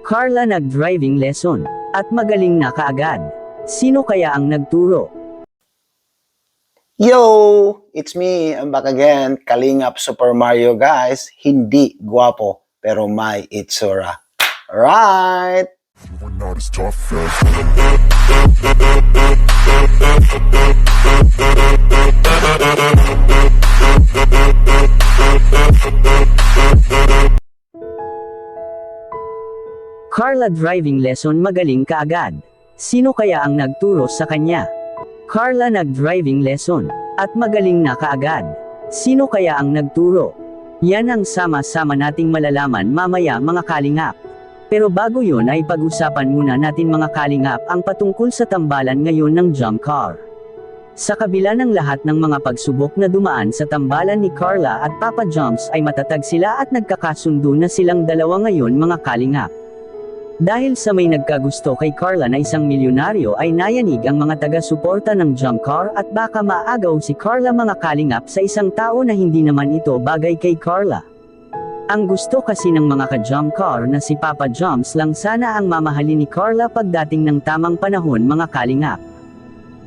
Carla nag-driving lesson, at magaling na kaagad. Sino kaya ang nagturo? Yo! It's me, I'm back again, Kalingap Super Mario guys. Hindi guwapo, pero may itsura. Alright! Carla driving lesson magaling kaagad. Sino kaya ang nagturo sa kanya? Carla nag-driving lesson, at magaling na kaagad. Sino kaya ang nagturo? Yan ang sama-sama nating malalaman mamaya mga kalingap. Pero bago yun ay pag-usapan muna natin mga kalingap ang patungkol sa tambalan ngayon ng jump car. Sa kabila ng lahat ng mga pagsubok na dumaan sa tambalan ni Carla at Papa Jumps ay matatag sila at nagkakasundo na silang dalawa ngayon mga kalingap. Dahil sa may nagkagusto kay Carla na isang milyonaryo ay nayanig ang mga taga-suporta ng jump car at baka maagaw si Carla mga kalingap sa isang tao na hindi naman ito bagay kay Carla. Ang gusto kasi ng mga ka-jump car na si Papa Jumps lang sana ang mamahalin ni Carla pagdating ng tamang panahon mga kalingap.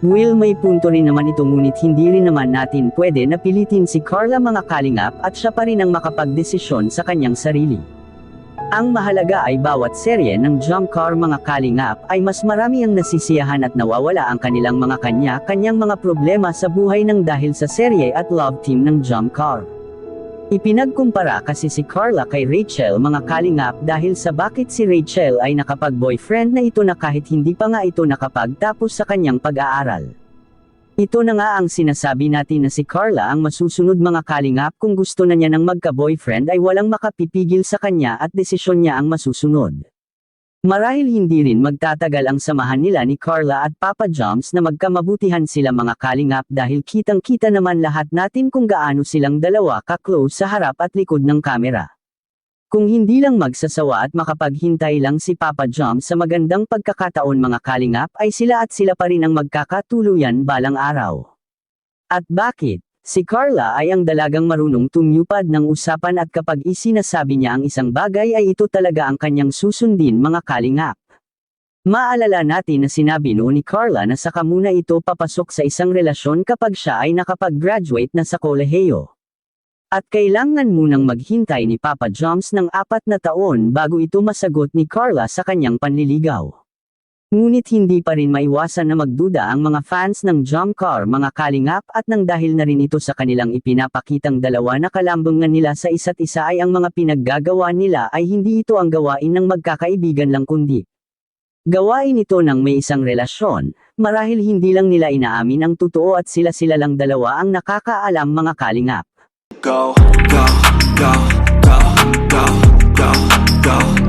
Will may punto rin naman ito ngunit hindi rin naman natin pwede na pilitin si Carla mga kalingap at siya pa rin ang makapagdesisyon sa kanyang sarili. Ang mahalaga ay bawat serye ng jump car mga kalingap ay mas marami ang nasisiyahan at nawawala ang kanilang mga kanya-kanyang mga problema sa buhay ng dahil sa serye at love team ng jump car. Ipinagkumpara kasi si Carla kay Rachel mga kalingap dahil sa bakit si Rachel ay nakapag-boyfriend na ito na kahit hindi pa nga ito nakapagtapos sa kanyang pag-aaral. Ito na nga ang sinasabi natin na si Carla ang masusunod mga kalingap kung gusto na niya ng magka-boyfriend ay walang makapipigil sa kanya at desisyon niya ang masusunod. Marahil hindi rin magtatagal ang samahan nila ni Carla at Papa Jumps na magkamabutihan sila mga kalingap dahil kitang-kita naman lahat natin kung gaano silang dalawa ka-close sa harap at likod ng kamera. Kung hindi lang magsasawa at makapaghintay lang si Papa Jumps sa magandang pagkakataon mga kalingap ay sila pa rin ang magkakatuluyan balang araw. At bakit? Si Carla ay ang dalagang marunong tumupad ng usapan at kapag isinasabi niya ang isang bagay ay ito talaga ang kanyang susundin mga kalingap. Maalala natin na sinabi noon ni Carla na saka muna ito papasok sa isang relasyon kapag siya ay nakapag-graduate na sa kolehiyo. At kailangan munang maghintay ni Papa Jumps ng 4 na taon bago ito masagot ni Carla sa kanyang panliligaw. Ngunit hindi pa rin maiwasan na magduda ang mga fans ng jump car mga kalingap at nang dahil na rin ito sa kanilang ipinapakitang dalawa na kalambungan nila sa isa't isa ay ang mga pinaggagawa nila ay hindi ito ang gawain ng magkakaibigan lang kundi gawain ito ng may isang relasyon, marahil hindi lang nila inaamin ang totoo at sila lang dalawa ang nakakaalam mga kalingap. Go, go, go, go, go, go, go.